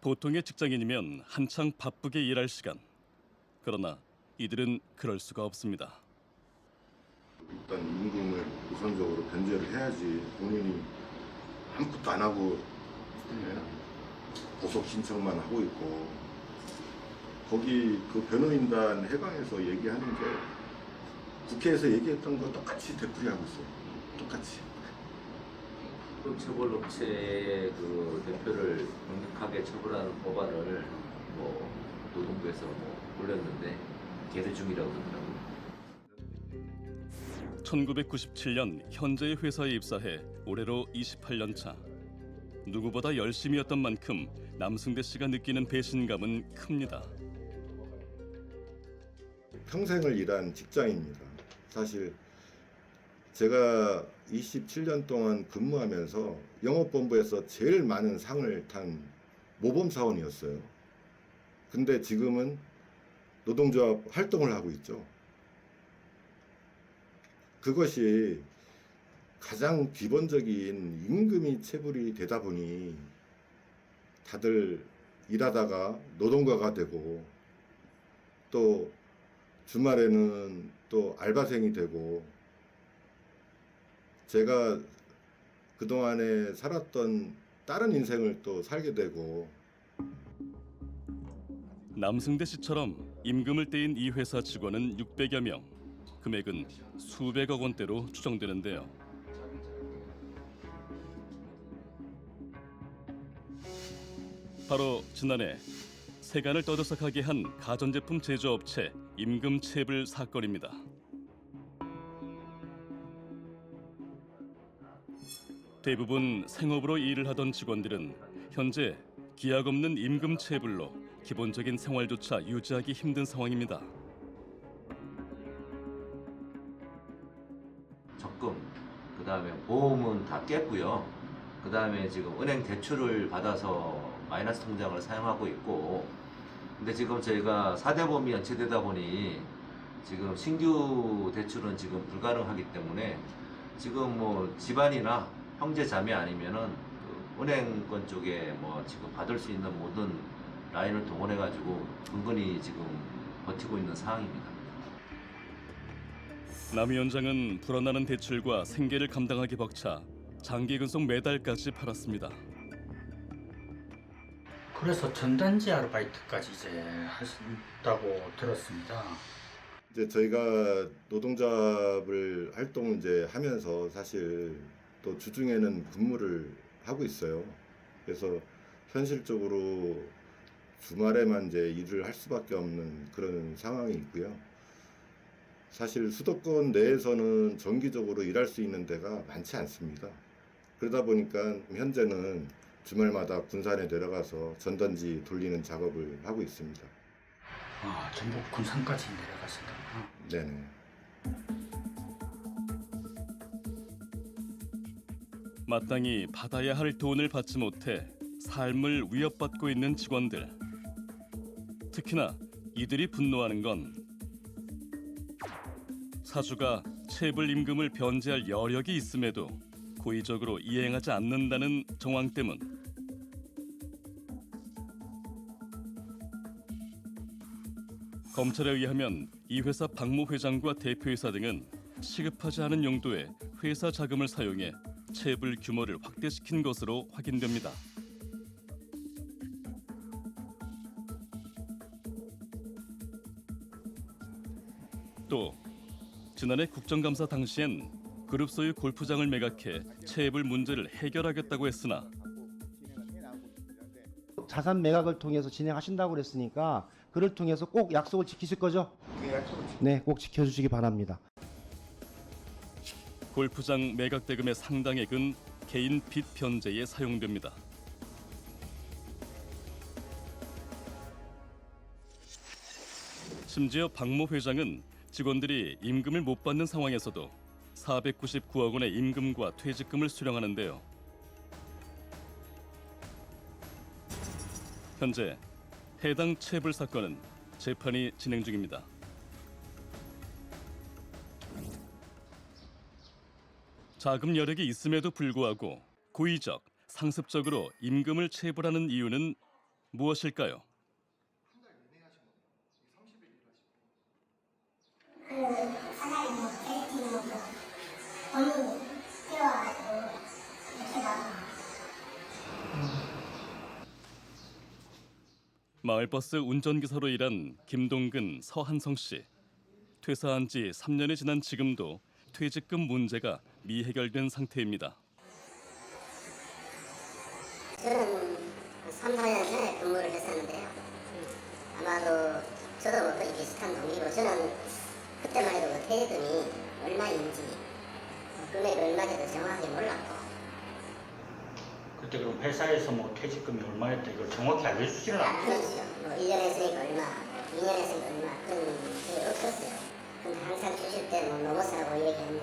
보통의 직장인이면 한창 바쁘게 일할 시간. 그러나 이들은 그럴 수가 없습니다. 일단 임금을 우선적으로 변제를 해야지 본인이 아무것도 안 하고 보석 신청만 하고 있고 거기 그 변호인단 해방에서 얘기하는 게 국회에서 얘기했던 거 똑같이 되풀이하고 있어요. 똑같이. 체벌업체의 그 대표를 강력하게 처벌하는 법안을 노동부에서 올렸는데 계류 중이라고 그러더라고요. 1997년 현재의 회사에 입사해 올해로 28년 차. 누구보다 열심히 했던 만큼 남승대 씨가 느끼는 배신감은 큽니다. 평생을 일한 직장입니다. 사실 제가 27년 동안 근무하면서 영업본부에서 제일 많은 상을 탄 모범사원이었어요. 근데 지금은 노동조합 활동을 하고 있죠. 그것이 가장 기본적인 임금이 체불이 되다 보니 다들 일하다가 노동가가 되고 또 주말에는 또 알바생이 되고 제가 그동안에 살았던 다른 인생을 또 살게 되고 남승대 씨처럼 임금을 떼인 이 회사 직원은 600여 명. 금액은 수백억 원대로 추정되는데요. 바로 지난해 세간을 떠들썩하게 한 가전제품 제조업체 임금 체불 사건입니다. 대부분 생업으로 일을 하던 직원들은 현재 기약 없는 임금 체불로 기본적인 생활조차 유지하기 힘든 상황입니다. 적금, 그다음에 보험은 다 깼고요. 그다음에 지금 은행 대출을 받아서 마이너스 통장을 사용하고 있고, 근데 지금 저희가 4대 보험이 연체되다 보니 지금 신규 대출은 지금 불가능하기 때문에 지금 집안이나 형제 자매 아니면은 그 은행권 쪽에 지금 받을 수 있는 모든 라인을 동원해 가지고 근근히 지금 버티고 있는 상황입니다. 남 위원장은 불어나는 대출과 생계를 감당하기 벅차 장기 근속 매달까지 팔았습니다. 그래서 전단지 아르바이트까지 이제 하신다고 들었습니다. 이제 저희가 노동조합을 활동 이제 하면서 사실 또 주중에는 근무를 하고 있어요. 그래서 현실적으로 주말에만 이제 일을 할 수밖에 없는 그런 상황이 있고요. 사실 수도권 내에서는 정기적으로 일할 수 있는 데가 많지 않습니다. 그러다 보니까 현재는 주말마다 군산에 내려가서 전단지 돌리는 작업을 하고 있습니다. 아, 전북 군산까지 내려가신다구나. 네네. 마땅히 받아야 할 돈을 받지 못해 삶을 위협받고 있는 직원들. 특히나 이들이 분노하는 건 사주가 체불 임금을 변제할 여력이 있음에도 고의적으로 이행하지 않는다는 정황 때문. 검찰에 의하면 이 회사 박모 회장과 대표이사 등은 시급하지 않은 용도의 회사 자금을 사용해 체불 규모를 확대시킨 것으로 확인됩니다. 또 지난해 국정감사 당시엔 그룹 소유 골프장을 매각해 체불 문제를 해결하겠다고 했으나 자산 매각을 통해서 진행하신다고 그랬으니까 그를 통해서 꼭 약속을 지키실 거죠? 네, 꼭 지켜주시기 바랍니다. 골프장 매각 대금의 상당액은 개인 빚 변제에 사용됩니다. 심지어 박모 회장은 직원들이 임금을 못 받는 상황에서도 499억 원의 임금과 퇴직금을 수령하는데요. 현재 해당 체불 사건은 재판이 진행 중입니다. 자금 여력이 있음에도 불구하고 고의적, 상습적으로 임금을 체불하는 이유는 무엇일까요? 사장님 뭐 데이팅 뭐 돈 띄워가지고 이렇게 막 마을버스 운전기사로 일한 김동근, 서한성 씨. 퇴사한 지 3년이 지난 지금도 퇴직금 문제가 미해결된 상태입니다. 저는 3, 4년 전에 근무를 했었는데요. 아마도 저도 뭐 거의 비슷한 동기고 저는 그때만 해도 그 퇴직금이 얼마인지 금액이 얼마인지도 정확하게 몰랐고 그때 그럼 회사에서 뭐 퇴직금이 얼마였다 이걸 정확히 알려주지는 않고 그렇죠. 뭐 1년 했으니까 얼마, 2년 했으니까 얼마 그런 게 없었어요. 근데 항상 주실 때 뭐 넘어서라고 얘기했네,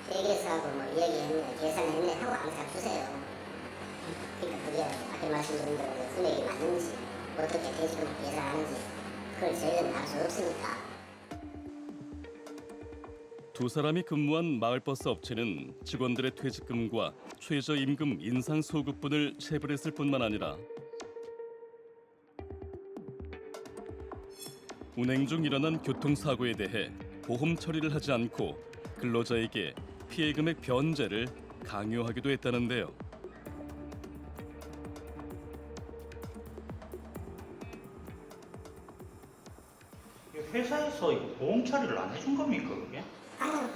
회계사하고 뭐 얘기했네, 계산했네 하고 항상 주세요. 그러니까 그게 아까 말씀드린 대로 금액이 맞는지 어떻게 퇴직금을 계산하는지 그걸 저희는 알 수 없으니까. 두 사람이 근무한 마을버스 업체는 직원들의 퇴직금과 최저임금 인상 소급분을 체불했을 뿐만 아니라 운행 중 일어난 교통사고에 대해 보험 처리를 하지 않고 근로자에게 피해 금액 변제를 강요하기도 했다는데요. 회사에서 이거 보험 처리를 안 해준 겁니까 그게? 아유,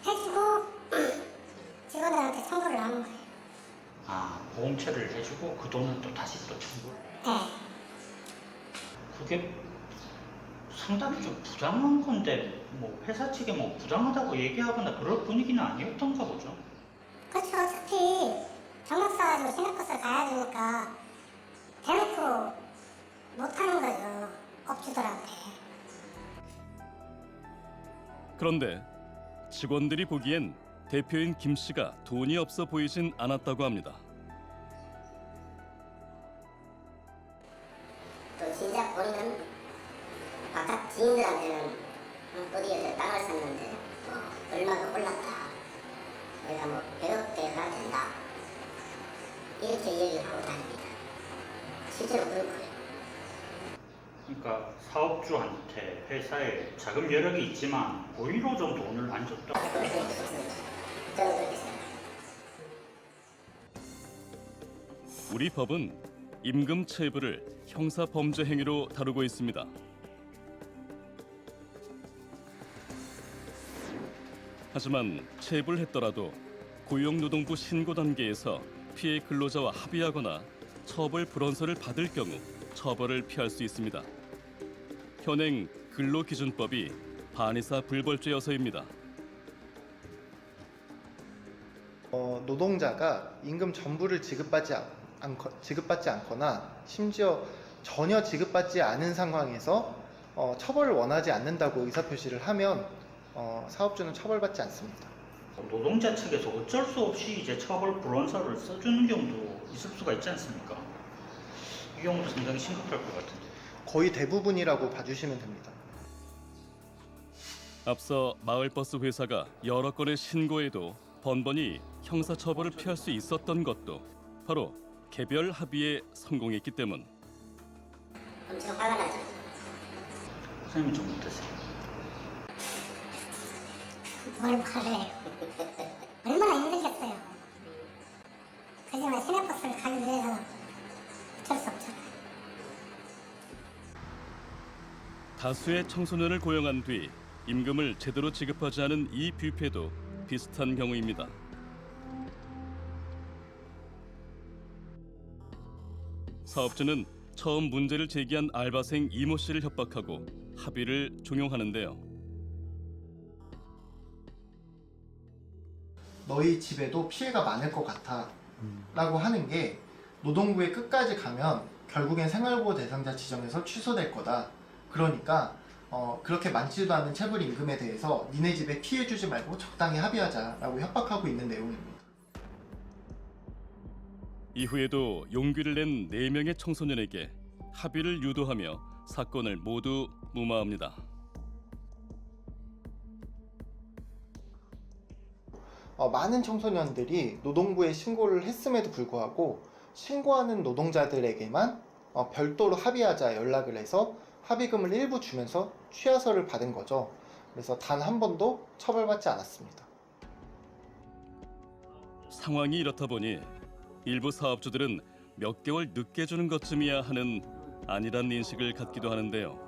해주고 직원들한테 청구를 하는 거예요. 아 보험 처리를 해주고 그 돈을 또 다시 또 청구를 네. 그게 상당히 좀 부당한 건데 뭐 회사 측에 뭐 부당하다고 얘기하거나 그럴 분위기는 아니었던가 보죠. 그렇죠. 어차피 경력 써가지고 시내버스 가야 되니까 대놓고 못하는 거죠. 업주들한테. 그런데 직원들이 보기엔 대표인 김 씨가 돈이 없어 보이진 않았다고 합니다. 또 진짜 본인은 바깥 지인들한테는 어디에서 땅을 샀는데 얼마가 올랐다. 내가 뭐 100억대가 된다. 이렇게 얘기를 하고 다닙니다. 실제로 그렇고요. 그러니까 사업주한테 회사에 자금 여력이 있지만 고의로 좀 돈을 안 줬다. 그렇게 했습니다. 저는 그렇게 생각합니다. 우리 법은 임금 체불을 형사 범죄 행위로 다루고 있습니다. 하지만 체불했더라도 고용노동부 신고 단계에서 피해 근로자와 합의하거나 처벌 불원서를 받을 경우 처벌을 피할 수 있습니다. 현행 근로기준법이 반의사 불벌죄여서입니다. 노동자가 임금 전부를 지급받지 않거나 심지어 전혀 지급받지 않은 상황에서 처벌을 원하지 않는다고 의사표시를 하면 사업주는 처벌받지 않습니다. 노동자 측에서 어쩔 수 없이 이제 처벌 불원서를 써주는 경우도 있을 수가 있지 않습니까? 이 경우도 상당히 심각할 것 같은데. 거의 대부분이라고 봐주시면 됩니다. 앞서 마을버스 회사가 여러 건의 신고에도 번번이 형사처벌을 피할 수 있었던 것도 바로 개별 합의에 성공했기 때문. 엄청 화가 나죠. 선생님은 좀 어떠세요? 뭘 말해요. 얼마나 힘들겠어요. 하지만 시내버스를 가기 위해서 어쩔 수 없잖아요. 다수의 청소년을 고용한 뒤 임금을 제대로 지급하지 않은 이 뷔페도 비슷한 경우입니다. 사업주는 처음 문제를 제기한 알바생 이모 씨를 협박하고 합의를 종용하는데요. 너희 집에도 피해가 많을 것 같아 라고 하는 게 노동부에 끝까지 가면 결국엔 생활보호 대상자 지정에서 취소될 거다. 그러니까 그렇게 많지도 않은 체불 임금에 대해서 니네 집에 피해 주지 말고 적당히 합의하자라고 협박하고 있는 내용입니다. 이후에도 용기를 낸 4명의 청소년에게 합의를 유도하며 사건을 모두 무마합니다. 많은 청소년들이 노동부에 신고를 했음에도 불구하고 신고하는 노동자들에게만 별도로 합의하자 연락을 해서 합의금을 일부 주면서 취하서를 받은 거죠. 그래서 단 한 번도 처벌받지 않았습니다. 상황이 이렇다 보니 일부 사업주들은 몇 개월 늦게 주는 것쯤이야 하는 아니란 인식을 갖기도 하는데요.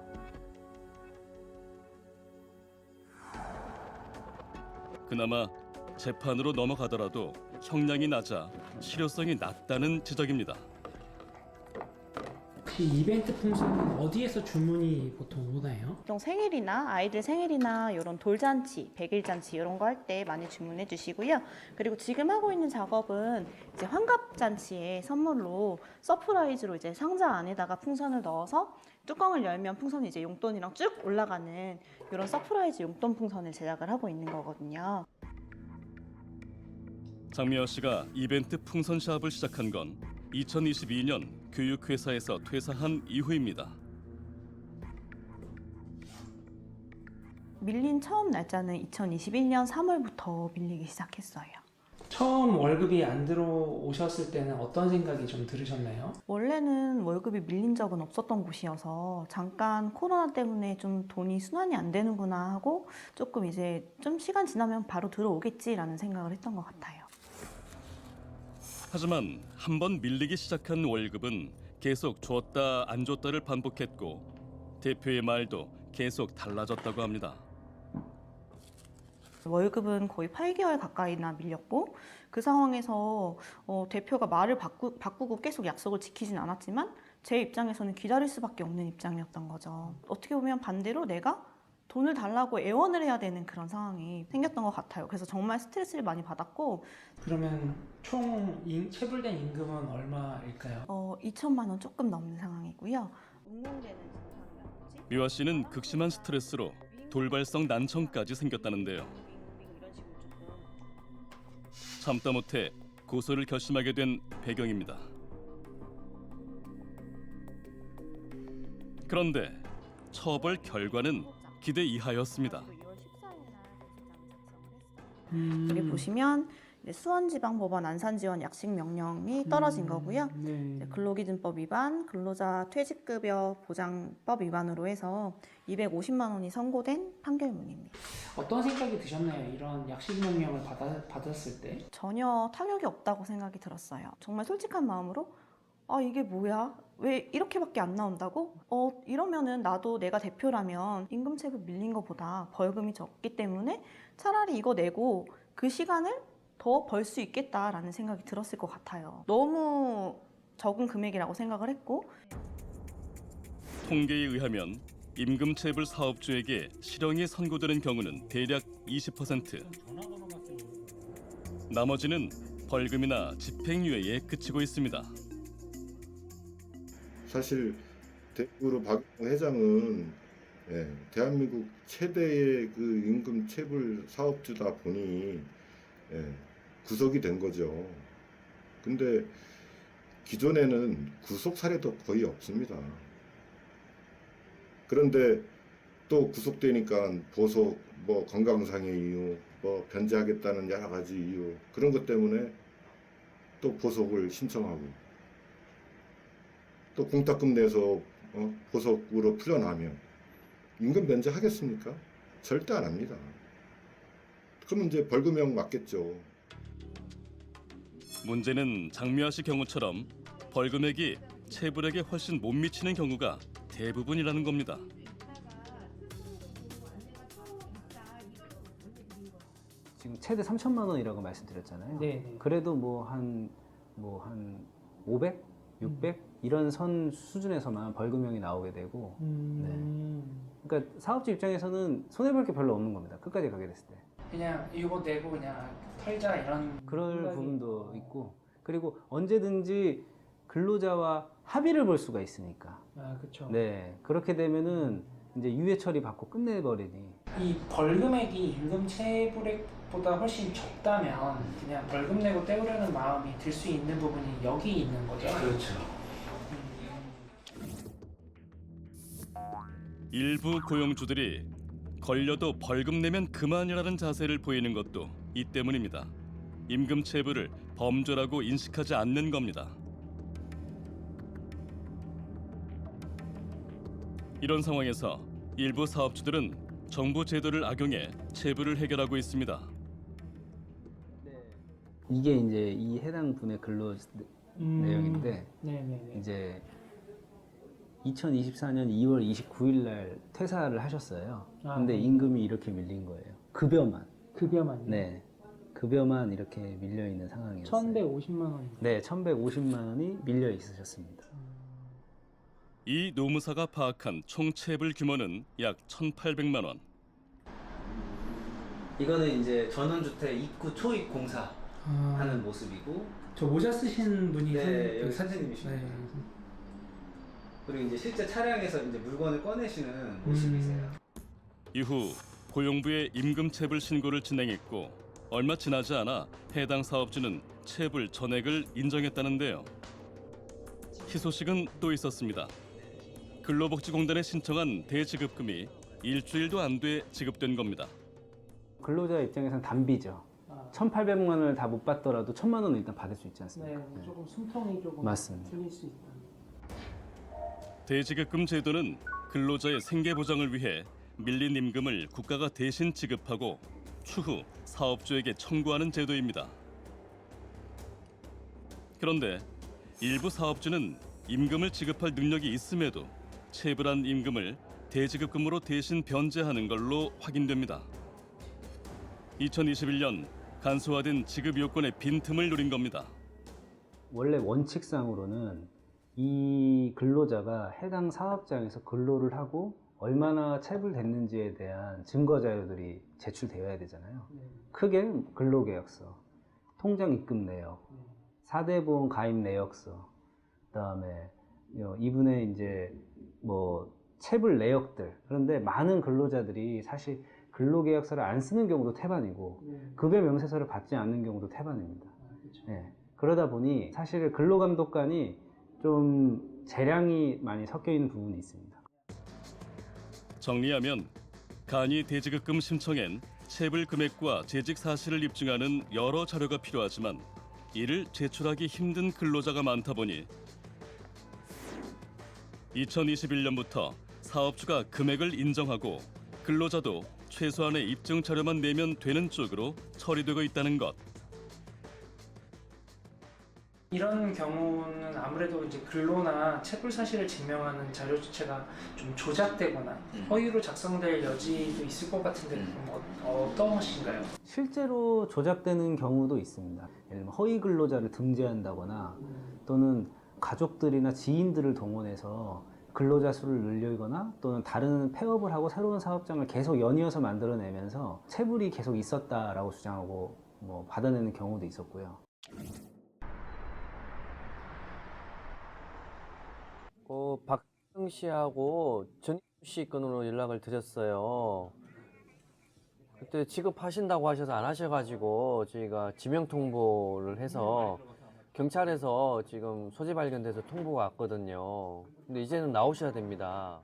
그나마 재판으로 넘어가더라도 형량이 낮아 실효성이 낮다는 지적입니다. 혹시 이벤트 풍선은 어디에서 주문이 보통 오나요? 보통 생일이나 아이들 생일이나 이런 돌잔치, 백일잔치 이런 거 할 때 많이 주문해 주시고요. 그리고 지금 하고 있는 작업은 이제 환갑잔치에 선물로 서프라이즈로 이제 상자 안에다가 풍선을 넣어서 뚜껑을 열면 풍선이 이제 용돈이랑 쭉 올라가는 이런 서프라이즈 용돈 풍선을 제작을 하고 있는 거거든요. 장미화 씨가 이벤트 풍선샵을 시작한 건 2022년 교육회사에서 퇴사한 이후입니다. 밀린 처음 날짜는 2021년 3월부터 밀리기 시작했어요. 처음 월급이 안 들어오셨을 때는 어떤 생각이 좀 들으셨나요? 원래는 월급이 밀린 적은 없었던 곳이어서 잠깐 코로나 때문에 좀 돈이 순환이 안 되는구나 하고 조금 이제 좀 시간 지나면 바로 들어오겠지라는 생각을 했던 것 같아요. 하지만 한 번 밀리기 시작한 월급은 계속 줬다 안 줬다를 반복했고 대표의 말도 계속 달라졌다고 합니다. 월급은 거의 8개월 가까이나 밀렸고 그 상황에서 대표가 말을 바꾸고 계속 약속을 지키진 않았지만 제 입장에서는 기다릴 수밖에 없는 입장이었던 거죠. 어떻게 보면 반대로 내가 돈을 달라고 애원을 해야 되는 그런 상황이 생겼던 것 같아요. 그래서 정말 스트레스를 많이 받았고 그러면 총 체불된 임금은 얼마일까요? 2천만 원 조금 넘는 상황이고요. 운용되는 증상이라든지 미화 씨는 극심한 스트레스로 돌발성 난청까지 생겼다는데요. 참다 못해 고소를 결심하게 된 배경입니다. 그런데 처벌 결과는 기대 이하였습니다. 여기 보시면 수원지방법원 안산지원 약식 명령이 떨어진 거고요. 네. 근로기준법 위반, 근로자 퇴직급여 보장법 위반으로 해서 250만 원이 선고된 판결문입니다. 어떤 생각이 드셨나요? 이런 약식 명령을 받았을 때? 전혀 타격이 없다고 생각이 들었어요. 정말 솔직한 마음으로 이게 뭐야? 왜 이렇게밖에 안 나온다고? 이러면은 나도 내가 대표라면 임금체불 밀린 것보다 벌금이 적기 때문에 차라리 이거 내고 그 시간을 더 벌 수 있겠다라는 생각이 들었을 것 같아요. 너무 적은 금액이라고 생각을 했고 통계에 의하면 임금체불 사업주에게 실형이 선고되는 경우는 대략 20%. 나머지는 벌금이나 집행유예에 그치고 있습니다. 사실 대구로 박 회장은 대한민국 최대의 그 임금 체불 사업주다 보니 구속이 된 거죠. 근데 기존에는 구속 사례도 거의 없습니다. 그런데 또 구속되니까 보석, 건강상의 이유, 변제하겠다는 여러 가지 이유 그런 것 때문에 또 보석을 신청하고 또 공탁금 내서 보석으로 풀려나면 임금 면제하겠습니까? 절대 안 합니다. 그러면 이제 벌금형 맞겠죠. 문제는 장미화 씨 경우처럼 벌금액이 체불액에 훨씬 못 미치는 경우가 대부분이라는 겁니다. 지금 최대 3천만 원이라고 말씀드렸잖아요. 네. 그래도 한 500, 600 이런 선 수준에서만 벌금형이 나오게 되고, 그러니까 사업주 입장에서는 손해 볼 게 별로 없는 겁니다. 끝까지 가게 됐을 때. 그냥 이거 내고 그냥 털자 이런 그럴 생각이 부분도 있고, 그리고 언제든지 근로자와 합의를 볼 수가 있으니까. 그렇죠. 네, 그렇게 되면은 이제 유예 처리 받고 끝내버리니. 이 벌금액이 임금 체불액보다 훨씬 적다면 그냥 벌금 내고 떼우려는 마음이 들 수 있는 부분이 여기 있는 거죠. 그렇죠. 일부 고용주들이 걸려도 벌금 내면 그만이라는 자세를 보이는 것도 이 때문입니다. 임금 체불을 범죄라고 인식하지 않는 겁니다. 이런 상황에서 일부 사업주들은 정부 제도를 악용해 체불을 해결하고 있습니다. 이게 이제 이 해당 분의 근로 내용인데 네네네. 이제 2024년 2월 29일 날 퇴사를 하셨어요. 근데 네. 임금이 이렇게 밀린 거예요. 급여만. 급여만요? 네. 급여만 이렇게 밀려 있는 상황이었어요. 1,150만 원. 네, 1,150만 원이 밀려 있으셨습니다. 이 노무사가 파악한 총 체불 규모는 약 1,800만 원. 이거는 이제 전원주택 입구 초입 공사 하는 모습이고, 저 모자 쓰신 분이 네, 여기 선생님이십니다. 그리고 이제 실제 차량에서 이제 물건을 꺼내시는 모습이세요. 이후 고용부에 임금 체불 신고를 진행했고 얼마 지나지 않아 해당 사업주는 체불 전액을 인정했다는데요. 희소식은 또 있었습니다. 근로복지공단에 신청한 대지급금이 일주일도 안 돼 지급된 겁니다. 근로자 입장에서는 단비죠. 1,800만 원을 다 못 받더라도 1,000만 원은 일단 받을 수 있지 않습니까? 네, 조금 숨통이 조금 맞습니다. 틀릴 수 있다. 대지급금 제도는 근로자의 생계 보장을 위해 밀린 임금을 국가가 대신 지급하고 추후 사업주에게 청구하는 제도입니다. 그런데 일부 사업주는 임금을 지급할 능력이 있음에도 체불한 임금을 대지급금으로 대신 변제하는 걸로 확인됩니다. 2021년 간소화된 지급 요건의 빈틈을 노린 겁니다. 원래 원칙상으로는 이 근로자가 해당 사업장에서 근로를 하고 얼마나 체불됐는지에 대한 증거 자료들이 제출되어야 되잖아요. 크게 근로계약서, 통장 입금 내역, 4대 보험 가입 내역서, 그다음에 이분의 이제 뭐 체불 내역들. 그런데 많은 근로자들이 사실 근로계약서를 안 쓰는 경우도 태반이고 급여 명세서를 받지 않는 경우도 태반입니다. 네. 그러다 보니 사실 근로감독관이 좀 재량이 많이 섞여 있는 부분이 있습니다. 정리하면 간이 대지급금 신청엔 체불 금액과 재직 사실을 입증하는 여러 자료가 필요하지만 이를 제출하기 힘든 근로자가 많다 보니 2021년부터 사업주가 금액을 인정하고 근로자도 최소한의 입증 자료만 내면 되는 쪽으로 처리되고 있다는 것. 이런 경우는 아무래도 이제 근로나 체불 사실을 증명하는 자료 자체가 좀 조작되거나 허위로 작성될 여지도 있을 것 같은데 어떠신가요? 실제로 조작되는 경우도 있습니다. 예를 들면 허위 근로자를 등재한다거나 또는 가족들이나 지인들을 동원해서 근로자 수를 늘리거나 또는 다른 폐업을 하고 새로운 사업장을 계속 연이어서 만들어내면서 체불이 계속 있었다라고 주장하고 뭐 받아내는 경우도 있었고요. 박정 씨하고 전희 씨 건으로 연락을 드렸어요. 그때 지급하신다고 하셔서 안 하셔가지고 저희가 지명 통보를 해서 경찰에서 지금 소재 발견돼서 통보가 왔거든요. 근데 이제는 나오셔야 됩니다.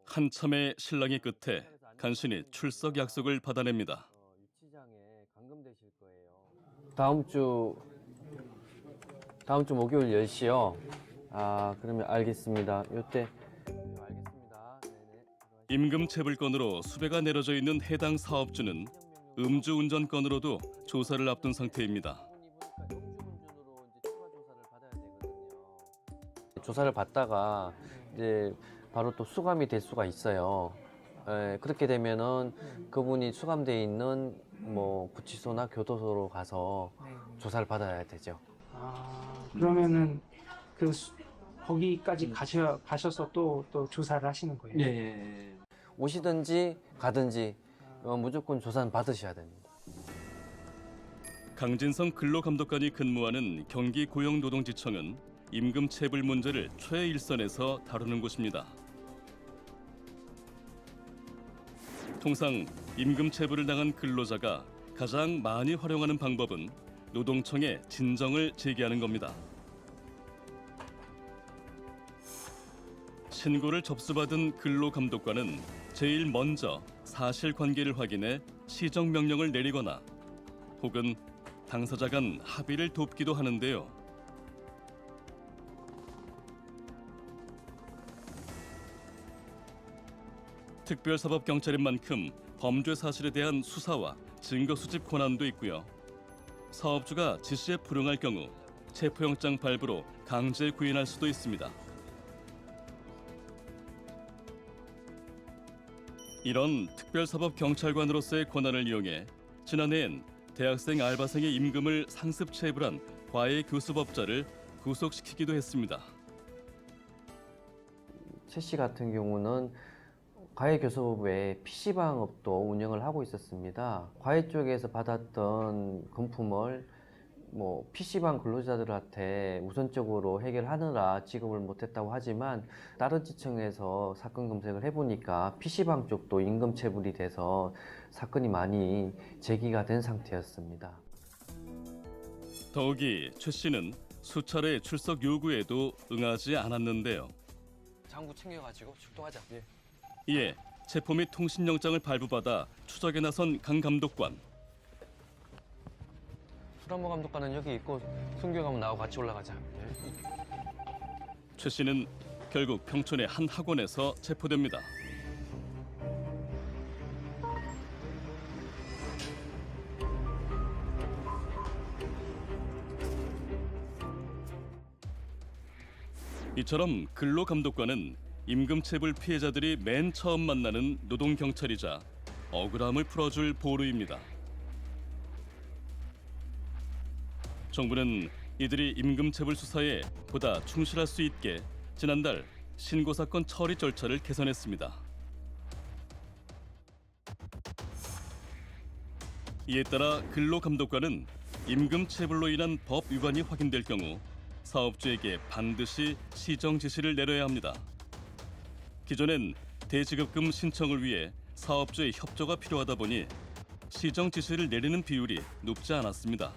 한참의 신랑의 끝에 간신히 출석 약속을 받아냅니다. 유치장에 감금되실 거예요. 다음 주 목요일 10시요. 아, 그러면 알겠습니다. 요때 알겠습니다. 네네. 임금 체불건으로 수배가 내려져 있는 해당 사업주는 음주운전 건으로도 조사를 앞둔 상태입니다. 조사를 받다가 이제 바로 또 수감이 될 수가 있어요. 그렇게 되면은 그분이 수감돼 있는 뭐 구치소나 교도소로 가서 조사를 받아야 되죠. 그러면은 거기까지 가셔서 또 조사를 하시는 거예요? 네. 오시든지 가든지 무조건 조사는 받으셔야 됩니다. 강진성 근로감독관이 근무하는 경기 고용노동지청은 임금 체불 문제를 최일선에서 다루는 곳입니다. 통상 임금 체불을 당한 근로자가 가장 많이 활용하는 방법은 노동청에 진정을 제기하는 겁니다. 신고를 접수받은 근로감독관은 제일 먼저 사실관계를 확인해 시정명령을 내리거나 혹은 당사자 간 합의를 돕기도 하는데요. 특별사법경찰인 만큼 범죄 사실에 대한 수사와 증거 수집 권한도 있고요. 사업주가 지시에 불응할 경우 체포영장 발부로 강제 구인할 수도 있습니다. 이런 특별사법경찰관으로서의 권한을 이용해 지난해엔 대학생 알바생의 임금을 상습 체불한 과외 교수법자를 구속시키기도 했습니다. 최 씨 같은 경우는 과외 교수법에 PC방업도 운영을 하고 있었습니다. 과외 쪽에서 받았던 금품을 PC방 근로자들한테 우선적으로 해결하느라 지급을 못했다고 하지만 다른 지청에서 사건 검색을 해보니까 PC방 쪽도 임금 체불이 돼서 사건이 많이 제기가 된 상태였습니다. 더욱이 최 씨는 수차례 출석 요구에도 응하지 않았는데요. 장구 챙겨가지고 출동하자. 예. 이에 체포 및 통신영장을 발부받아 추적에 나선 강 감독관. 수란모 감독관은 여기 있고 승규 감은 나하고 같이 올라가자. 예. 최 씨는 결국 평촌의 한 학원에서 체포됩니다. 이처럼 근로감독관은 임금체불 피해자들이 맨 처음 만나는 노동경찰이자 억울함을 풀어줄 보루입니다. 정부는 이들이 임금체불 수사에 보다 충실할 수 있게 지난달 신고사건 처리 절차를 개선했습니다. 이에 따라 근로감독관은 임금체불로 인한 법 위반이 확인될 경우 사업주에게 반드시 시정 지시를 내려야 합니다. 기존엔 대지급금 신청을 위해 사업주의 협조가 필요하다 보니 시정 지시를 내리는 비율이 높지 않았습니다.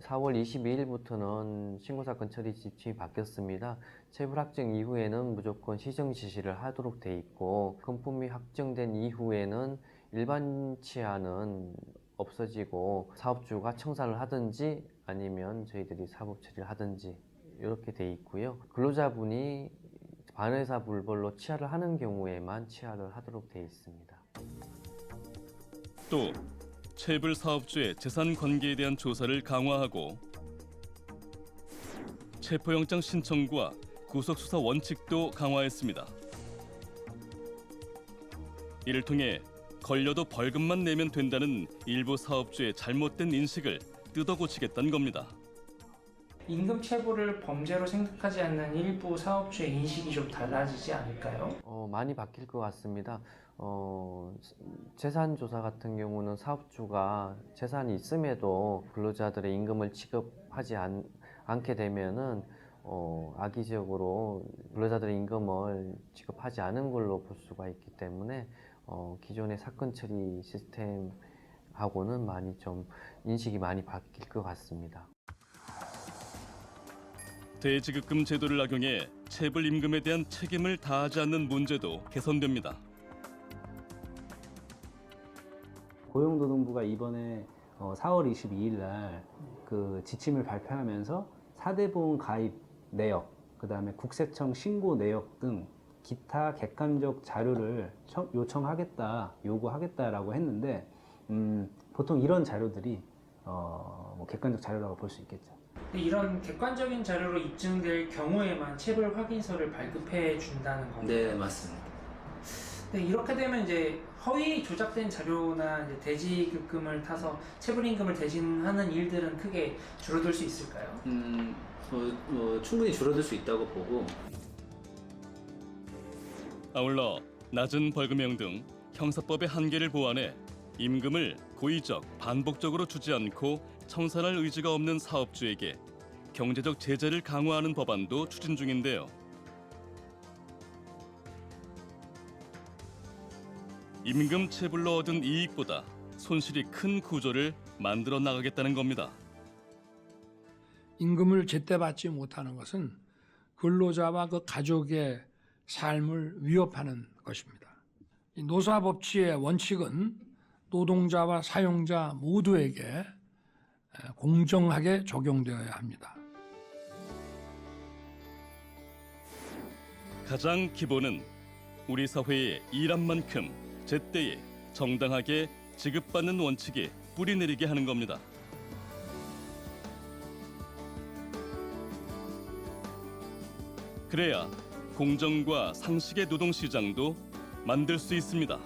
4월 22일부터는 신고사건 처리 지침이 바뀌었습니다. 체불 확정 이후에는 무조건 시정 지시를 하도록 돼 있고 금품이 확정된 이후에는 일반 치안은 없어지고 사업주가 청산을 하든지 아니면 저희들이 사법 처리를 하든지 이렇게 돼 있고요. 근로자분이 반회사 불벌로 치하를 하는 경우에만 치하를 하도록 돼 있습니다. 또 체불 사업주의 재산 관계에 대한 조사를 강화하고 체포영장 신청과 구속수사 원칙도 강화했습니다. 이를 통해 걸려도 벌금만 내면 된다는 일부 사업주의 잘못된 인식을 뜯어고치겠다는 겁니다. 임금 체불을 범죄로 생각하지 않는 일부 사업주의 인식이 좀 달라지지 않을까요? 많이 바뀔 것 같습니다. 재산 조사 같은 경우는 사업주가 재산이 있음에도 근로자들의 임금을 지급하지 않게 되면은 악의적으로 근로자들의 임금을 지급하지 않은 걸로 볼 수가 있기 때문에 기존의 사건 처리 시스템하고는 많이 좀 인식이 많이 바뀔 것 같습니다. 대지급금 제도를 악용해 체불 임금에 대한 책임을 다하지 않는 문제도 개선됩니다. 고용노동부가 이번에 4월 22일 날 그 지침을 발표하면서 4대 보험 가입 내역, 그다음에 국세청 신고 내역 등 기타 객관적 자료를 요구하겠다라고 했는데 보통 이런 자료들이 객관적 자료라고 볼 수 있겠죠. 이런 객관적인 자료로 입증될 경우에만 체불 확인서를 발급해 준다는 건가요? 네, 맞습니다. 네, 이렇게 되면 이제 허위 조작된 자료나 이제 대지급금을 타서 체불임금을 대신하는 일들은 크게 줄어들 수 있을까요? 충분히 줄어들 수 있다고 보고. 아울러 낮은 벌금형 등 형사법의 한계를 보완해 임금을 고의적, 반복적으로 주지 않고 청산할 의지가 없는 사업주에게 경제적 제재를 강화하는 법안도 추진 중인데요. 임금 체불로 얻은 이익보다 손실이 큰 구조를 만들어 나가겠다는 겁니다. 임금을 제때 받지 못하는 것은 근로자와 그 가족의 삶을 위협하는 것입니다. 이 노사법치의 원칙은 노동자와 사용자 모두에게 공정하게 적용되어야 합니다. 가장 기본은 우리 사회에 일한 만큼 제때에 정당하게 지급받는 원칙에 뿌리 내리게 하는 겁니다. 그래야 공정과 상식의 노동시장도 만들 수 있습니다.